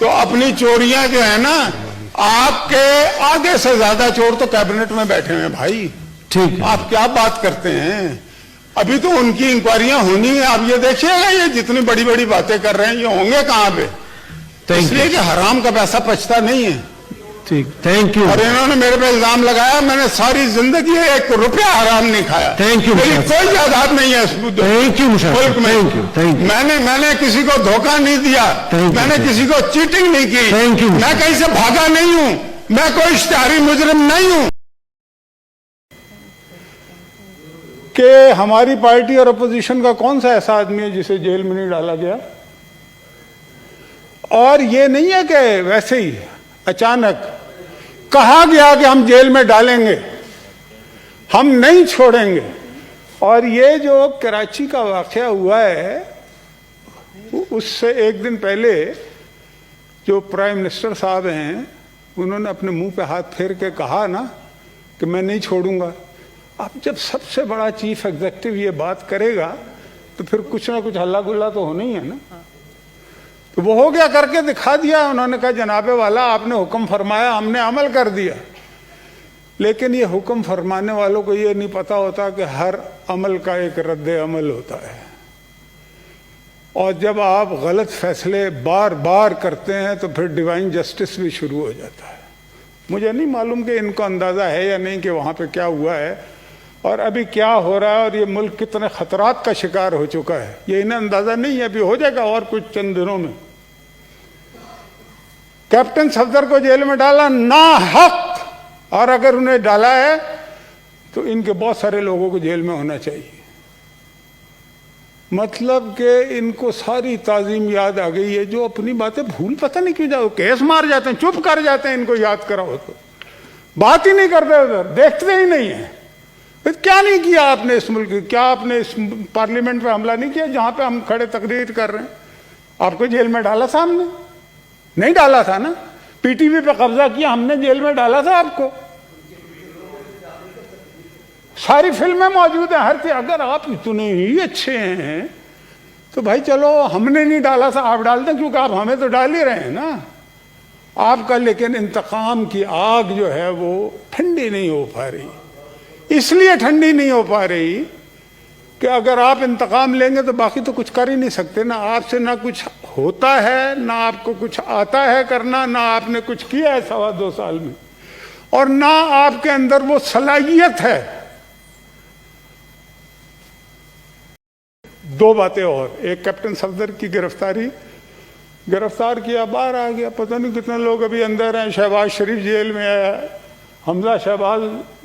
تو اپنی چوریاں جو ہے نا، آپ کے آگے سے زیادہ چور تو کیبنٹ میں بیٹھے ہیں بھائی. ٹھیک ہے. آپ کیا بات کرتے ہیں؟ ابھی تو ان کی انکوائریاں ہونی ہیں. آپ یہ دیکھیے گا یہ جتنی بڑی بڑی باتیں کر رہے ہیں یہ ہوں گے کہاں پہ؟ اس لیے کہ حرام کا پیسہ پچتا نہیں ہے. ٹھیک. Thank you. اور انہوں نے میرے پہ الزام لگایا میں نے ساری زندگی 1 روپیہ حرام نہیں کھایا. Thank you, میری Mr. کوئی جائیداد نہیں ہے اس تھینک یو ملک میں. Thank you. میں نے کسی کو دھوکہ نہیں دیا. Thank you, میں نے sir. کسی کو چیٹنگ نہیں کی. Thank you, میں کہیں سے بھاگا نہیں ہوں. میں کوئی اشتہاری مجرم نہیں ہوں. کہ ہماری پارٹی اور اپوزیشن کا کون سا ایسا آدمی ہے جسے جیل میں نہیں ڈالا گیا؟ اور یہ نہیں ہے کہ ویسے ہی اچانک کہا گیا کہ ہم جیل میں ڈالیں گے، ہم نہیں چھوڑیں گے. اور یہ جو کراچی کا واقعہ ہوا ہے اس سے 1 دن پہلے جو پرائم منسٹر صاحب ہیں انہوں نے اپنے منہ پہ ہاتھ پھیر کے کہا نا کہ میں نہیں چھوڑوں گا. اب جب سب سے بڑا چیف ایگزیکٹو یہ بات کرے گا تو پھر کچھ نہ کچھ ہلا گلا تو ہونا ہی ہے نا. تو وہ ہو گیا، کر کے دکھا دیا. انہوں نے کہا جناب والا آپ نے حکم فرمایا ہم نے عمل کر دیا. لیکن یہ حکم فرمانے والوں کو یہ نہیں پتا ہوتا کہ ہر عمل کا ایک رد عمل ہوتا ہے. اور جب آپ غلط فیصلے بار بار کرتے ہیں تو پھر ڈیوائن جسٹس بھی شروع ہو جاتا ہے. مجھے نہیں معلوم کہ ان کو اندازہ ہے یا نہیں کہ وہاں پہ کیا ہوا ہے اور ابھی کیا ہو رہا ہے اور یہ ملک کتنے خطرات کا شکار ہو چکا ہے. یہ انہیں اندازہ نہیں ہے. ابھی ہو جائے گا اور کچھ چند دنوں میں. کیپٹن صفدر کو جیل میں ڈالا ناحق، اور اگر انہیں ڈالا ہے تو ان کے بہت سارے لوگوں کو جیل میں ہونا چاہیے. مطلب کہ ان کو ساری تعظیم یاد آ گئی ہے. جو اپنی باتیں بھول پتہ نہیں کیوں جاؤ، کیس مار جاتے ہیں، چپ کر جاتے ہیں. ان کو یاد کراؤ تو بات ہی نہیں کرتے، ادھر دیکھتے ہی نہیں ہیں. پھر کیا نہیں کیا آپ نے اس ملک، کیا آپ نے اس پارلیمنٹ پہ حملہ نہیں کیا جہاں پہ ہم کھڑے تقریر کر رہے ہیں؟ آپ کو جیل میں ڈالا تھا ہم نے؟ نہیں ڈالا تھا نا. پی ٹی وی پہ قبضہ کیا ہم نے، جیل میں ڈالا تھا آپ کو. ساری فلمیں موجود ہیں، ہر چیز. اگر آپ اتنے ہی اچھے ہیں تو بھائی چلو ہم نے نہیں ڈالا تھا آپ ڈال دیں، کیونکہ آپ ہمیں تو ڈال ہی رہے ہیں نا آپ کا. لیکن انتقام کی آگ جو ہے وہ ٹھنڈی نہیں ہو پا رہی. اس لیے ٹھنڈی نہیں ہو پا رہی کہ اگر آپ انتقام لیں گے تو باقی تو کچھ کر ہی نہیں سکتے. نہ آپ سے نہ کچھ ہوتا ہے، نہ آپ کو کچھ آتا ہے کرنا، نہ آپ نے کچھ کیا ہے 2.25 سال میں، اور نہ آپ کے اندر وہ صلاحیت ہے. 2 باتیں اور. ایک کیپٹن صفدر کی گرفتار کیا، باہر آ گیا. پتہ نہیں کتنے لوگ ابھی اندر ہیں. شہباز شریف جیل میں ہے، حمزہ شہباز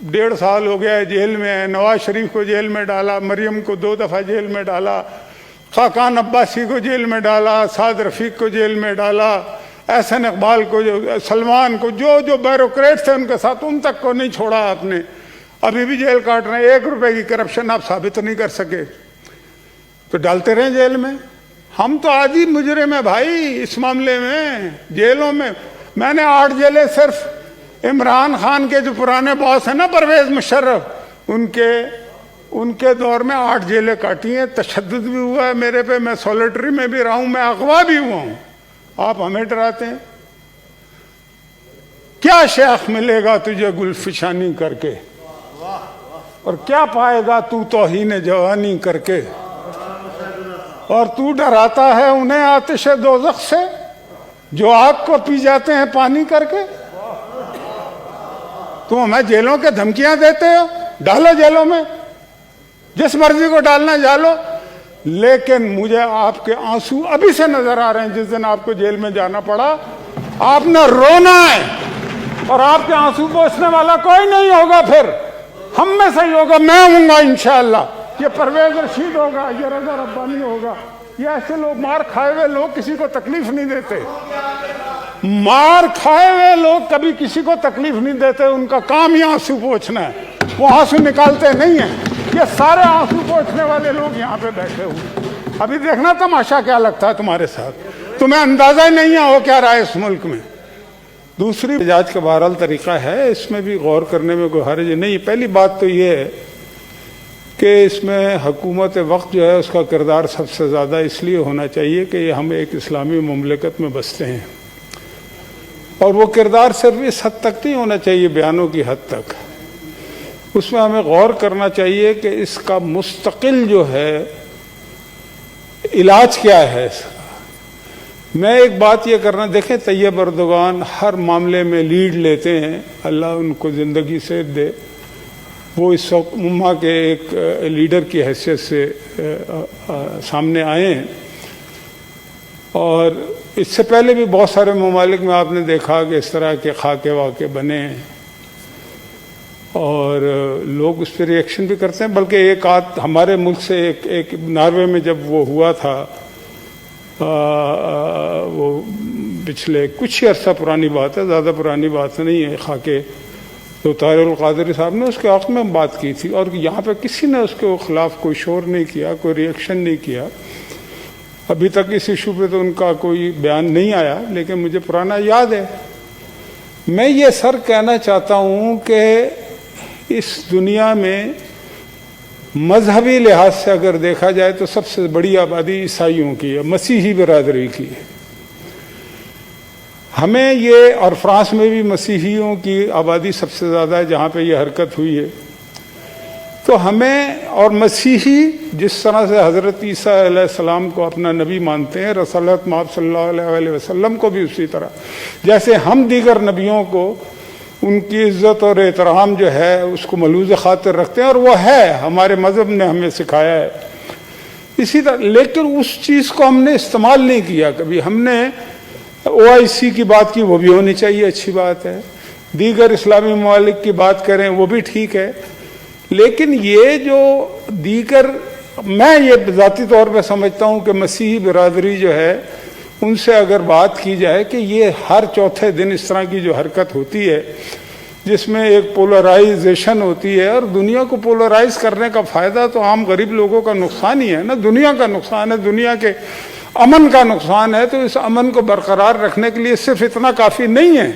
1.5 سال ہو گیا ہے جیل میں ہے. نواز شریف کو جیل میں ڈالا، مریم کو 2 دفعہ جیل میں ڈالا، خاقان عباسی کو جیل میں ڈالا، سعد رفیق کو جیل میں ڈالا، احسن اقبال کو، سلمان کو، جو بیوروکریٹ تھے ان کے ساتھ، ان تک کو نہیں چھوڑا آپ نے. ابھی بھی جیل کاٹ رہے ہیں. 1 روپے کی کرپشن آپ ثابت نہیں کر سکے تو ڈالتے رہے جیل میں. ہم تو عادی مجرم ہیں بھائی اس معاملے میں. جیلوں میں میں نے 8 جیلیں صرف عمران خان کے جو پرانے باس ہیں نا پرویز مشرف، ان کے دور میں 8 جیلیں کاٹی ہیں. تشدد بھی ہوا ہے میرے پہ. میں سولٹری میں بھی رہا ہوں، میں اغوا بھی ہوا ہوں. آپ ہمیں ڈراتے ہیں. کیا شیخ ملے گا تجھے گل فشانی کر کے، اور کیا پائے گا تو توہین جوانی کر کے. اور تو ڈراتا ہے انہیں آتش دوزخ سے جو آگ کو پی جاتے ہیں پانی کر کے. تم ہمیں جیلوں کے دھمکیاں دیتے ہو. ڈالو جیلوں میں، جس مرضی کو ڈالنا ڈالو. لیکن مجھے آپ کے آنسو ابھی سے نظر آ رہے ہیں. جس دن آپ کو جیل میں جانا پڑا آپ نے رونا ہے، اور آپ کے آنسو پوچھنے والا کوئی نہیں ہوگا. پھر ہم میں سے ہی ہوگا. میں ہوں گا انشاءاللہ. یہ پرویز رشید ہوگا، یہ رضا ربانی ہوگا. یہ ایسے لوگ، مار کھائے ہوئے لوگ کسی کو تکلیف نہیں دیتے. مار کھائے ہوئے لوگ کبھی کسی کو تکلیف نہیں دیتے. ان کا کام ہی آنسو پوچھنا ہے. وہ آنسو نکالتے نہیں ہیں. یہ سارے آنسو پوچھنے والے لوگ یہاں پہ بیٹھے ہوئے. ابھی دیکھنا تماشا کیا لگتا ہے تمہارے ساتھ. تمہیں اندازہ ہی نہیں ہے ہو کیا رہا ہے اس ملک میں. دوسری احتجاج کا بہرحال طریقہ ہے، اس میں بھی غور کرنے میں کوئی حرج نہیں. پہلی بات تو یہ ہے کہ اس میں حکومت وقت جو ہے اس کا کردار سب سے زیادہ اس لیے ہونا چاہیے کہ ہم ایک اسلامی مملکت میں بستے ہیں. اور وہ کردار صرف اس حد تک نہیں ہونا چاہیے بیانوں کی حد تک، اس میں ہمیں غور کرنا چاہیے کہ اس کا مستقل جو ہے علاج کیا ہے اس کا۔ میں ایک بات یہ کرنا، دیکھیں طیب اردوغان ہر معاملے میں لیڈ لیتے ہیں، اللہ ان کو زندگی سے دے، وہ اس وقت امہ کے ایک لیڈر کی حیثیت سے سامنے آئے ہیں، اور اس سے پہلے بھی بہت سارے ممالک میں آپ نے دیکھا کہ اس طرح کے خاکے واقع بنے ہیں اور لوگ اس پہ ری ایکشن بھی کرتے ہیں، بلکہ ایک آدھ ہمارے ملک سے ایک ناروے میں جب وہ ہوا تھا، وہ پچھلے کچھ ہی عرصہ پرانی بات ہے، زیادہ پرانی بات نہیں ہے، خاکے تو طاہر القادری صاحب نے اس کے حق میں بات کی تھی، اور یہاں پہ کسی نے اس کے خلاف کوئی شور نہیں کیا، کوئی ری ایکشن نہیں کیا۔ ابھی تک اس ایشو پہ تو ان کا کوئی بیان نہیں آیا، لیکن مجھے پرانا یاد ہے۔ میں یہ سر کہنا چاہتا ہوں کہ اس دنیا میں مذہبی لحاظ سے اگر دیکھا جائے تو سب سے بڑی آبادی عیسائیوں کی ہے، مسیحی برادری کی ہے۔ ہمیں یہ، اور فرانس میں بھی مسیحیوں کی آبادی سب سے زیادہ ہے جہاں پہ یہ حرکت ہوئی ہے، تو ہمیں، اور مسیحی جس طرح سے حضرت عیسیٰ علیہ السلام کو اپنا نبی مانتے ہیں، رسالت مآب صلی اللہ علیہ وسلم کو بھی اسی طرح، جیسے ہم دیگر نبیوں کو ان کی عزت اور احترام جو ہے اس کو ملوز خاطر رکھتے ہیں، اور وہ ہے، ہمارے مذہب نے ہمیں سکھایا ہے اسی طرح، لیکن اس چیز کو ہم نے استعمال نہیں کیا کبھی۔ ہم نے OIC کی بات کی، وہ بھی ہونی چاہیے، اچھی بات ہے، دیگر اسلامی ممالک کی بات کریں وہ بھی ٹھیک ہے، لیکن یہ جو دیگر، میں یہ ذاتی طور پہ سمجھتا ہوں کہ مسیحی برادری جو ہے ان سے اگر بات کی جائے کہ یہ ہر چوتھے دن اس طرح کی جو حرکت ہوتی ہے جس میں ایک پولرائزیشن ہوتی ہے، اور دنیا کو پولرائز کرنے کا فائدہ تو عام غریب لوگوں کا نقصان ہی ہے نا، دنیا کا نقصان ہے، دنیا کے امن کا نقصان ہے، تو اس امن کو برقرار رکھنے کے لیے صرف اتنا کافی نہیں ہے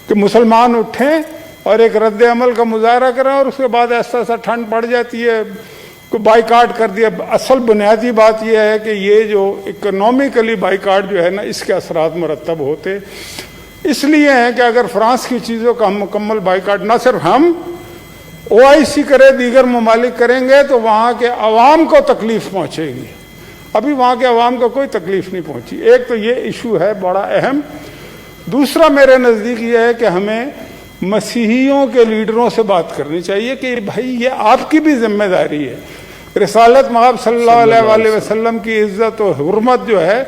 کہ مسلمان اٹھیں اور ایک رد عمل کا مظاہرہ کریں اور اس کے بعد ایسا ایسا ٹھنڈ پڑ جاتی ہے کو بائیکاٹ کر دیا۔ اصل بنیادی بات یہ ہے کہ یہ جو اکنومیکلی بائیکاٹ جو ہے نا، اس کے اثرات مرتب ہوتے اس لیے ہیں کہ اگر فرانس کی چیزوں کا ہم مکمل بائیکاٹ نہ صرف ہم OIC کرے، دیگر ممالک کریں گے تو وہاں کے عوام کو تکلیف پہنچے گی۔ ابھی وہاں کے عوام کو کوئی تکلیف نہیں پہنچی۔ ایک تو یہ ایشو ہے بڑا اہم۔ دوسرا میرے نزدیک یہ ہے کہ ہمیں مسیحیوں کے لیڈروں سے بات کرنی چاہیے کہ بھائی یہ آپ کی بھی ذمہ داری ہے، رسالت مآب صلی اللہ علیہ وسلم کی عزت و حرمت جو ہے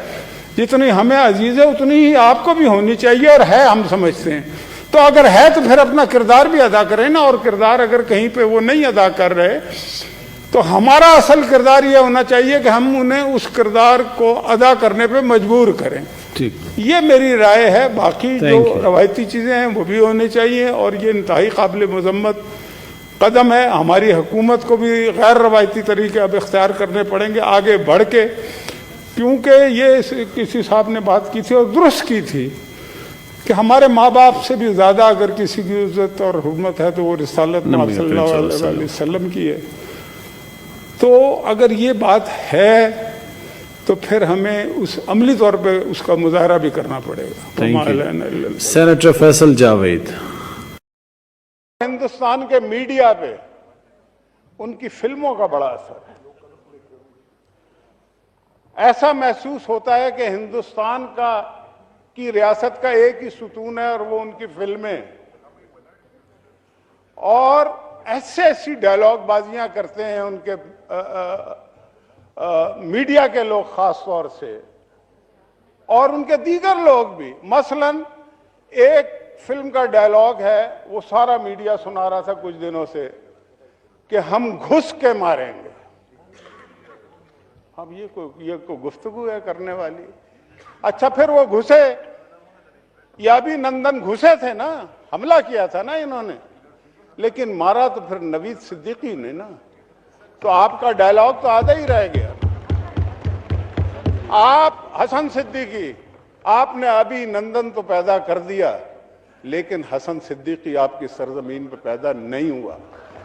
جتنی ہمیں عزیز ہے اتنی ہی آپ کو بھی ہونی چاہیے، اور ہے، ہم سمجھتے ہیں۔ تو اگر ہے تو پھر اپنا کردار بھی ادا کریں نا، اور کردار اگر کہیں پہ وہ نہیں ادا کر رہے تو ہمارا اصل کردار یہ ہونا چاہیے کہ ہم انہیں اس کردار کو ادا کرنے پہ مجبور کریں۔ یہ میری رائے ہے۔ باقی جو روایتی چیزیں ہیں وہ بھی ہونی چاہیے، اور یہ انتہائی قابل مذمت قدم ہے۔ ہماری حکومت کو بھی غیر روایتی طریقے اب اختیار کرنے پڑیں گے آگے بڑھ کے، کیونکہ یہ کسی صاحب نے بات کی تھی اور درست کی تھی کہ ہمارے ماں باپ سے بھی زیادہ اگر کسی کی عزت اور حرمت ہے تو وہ رسالت صلی اللہ علیہ وسلم کی ہے۔ تو اگر یہ بات ہے تو پھر ہمیں اس عملی طور پہ اس کا مظاہرہ بھی کرنا پڑے گا۔ سینیٹر فیصل جاوید۔ ہندوستان کے میڈیا پہ ان کی فلموں کا بڑا اثر ہے۔ ایسا محسوس ہوتا ہے کہ ہندوستان کی ریاست کا ایک ہی ستون ہے اور وہ ان کی فلمیں، اور ایسی ڈائلاگ بازیاں کرتے ہیں ان کے میڈیا کے لوگ خاص طور سے، اور ان کے دیگر لوگ بھی۔ مثلا ایک فلم کا ڈائلاگ ہے، وہ سارا میڈیا سنا رہا تھا کچھ دنوں سے، کہ ہم گھس کے ماریں گے۔ اب یہ کوئی گفتگو ہے کرنے والی؟ اچھا پھر وہ گھسے، یا بھی نندن گھسے تھے نا، حملہ کیا تھا نا انہوں نے، لیکن مارا تو پھر نوید صدیقی نے نا، تو آپ کا ڈائلاگ تو آدھا ہی رہ گیا۔ آپ حسن صدیقی، آپ نے ابھی نندن تو پیدا کر دیا، لیکن حسن صدیقی آپ کی سرزمین پہ پیدا نہیں ہوا،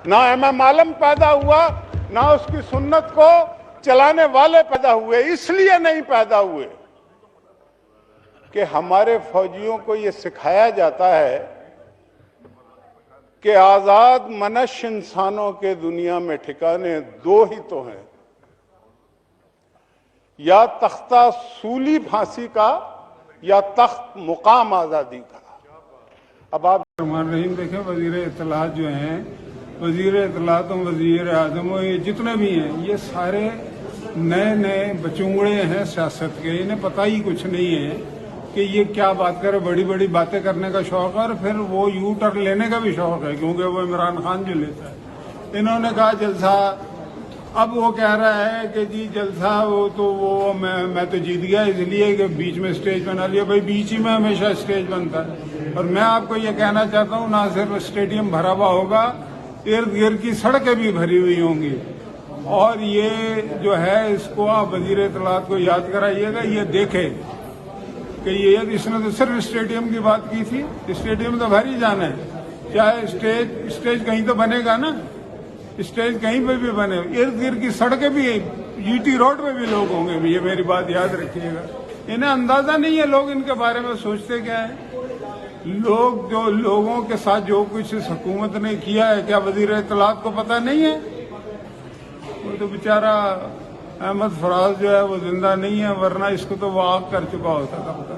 نہ امام عالم پیدا ہوا، نہ اس کی سنت کو چلانے والے پیدا ہوئے۔ اس لیے نہیں پیدا ہوئے کہ ہمارے فوجیوں کو یہ سکھایا جاتا ہے کہ آزاد منش انسانوں کے دنیا میں ٹھکانے دو ہی تو ہیں، یا تختہ صولی پھانسی کا یا تخت مقام آزادی کا۔ اب آپ الرحمن الرحیم دیکھیں، وزیر اطلاعات جو ہیں، وزیر اطلاعات و وزیر اعظم یہ جتنے بھی ہیں، یہ سارے نئے بچونگڑے ہیں سیاست کے، انہیں پتہ ہی کچھ نہیں ہے کہ یہ کیا بات کرے۔ بڑی بڑی باتیں کرنے کا شوق ہے اور پھر وہ یو ٹرن لینے کا بھی شوق ہے، کیونکہ وہ عمران خان جو لیتا ہے۔ انہوں نے کہا جلسہ، اب وہ کہہ رہا ہے کہ جی جلسہ وہ میں تو جیت گیا اس لیے کہ بیچ میں اسٹیج بنا لیا۔ بھائی بیچ ہی میں ہمیشہ اسٹیج بنتا ہے، اور میں آپ کو یہ کہنا چاہتا ہوں، نہ صرف اسٹیڈیم بھرا ہوا ہوگا، ارد گرد کی سڑکیں بھی بھری ہوئی ہوں گی۔ اور یہ جو ہے، اس کو آپ وزیر اطلاعات کو یاد کرائیے گا، یہ دیکھے کہ یہ اس نے تو صرف اسٹیڈیم کی بات کی تھی، اسٹیڈیم تو بھر ہی جانا ہے، چاہے اسٹیج کہیں تو بنے گا نا، اسٹیج کہیں پہ بھی بنے، ارد گرد کی سڑکیں بھی، جی ٹی روڈ پہ بھی لوگ ہوں گے، یہ میری بات یاد رکھیے گا۔ انہیں اندازہ نہیں ہے لوگ ان کے بارے میں سوچتے کیا ہے۔ لوگ جو لوگوں کے ساتھ جو کچھ اس حکومت نے کیا ہے، کیا وزیر اطلاعات کو پتہ نہیں ہے؟ وہ تو بیچارہ احمد فراز جو ہے وہ زندہ نہیں ہے، ورنہ اس کو تو وہ آگ کر چکا ہوتا تھا۔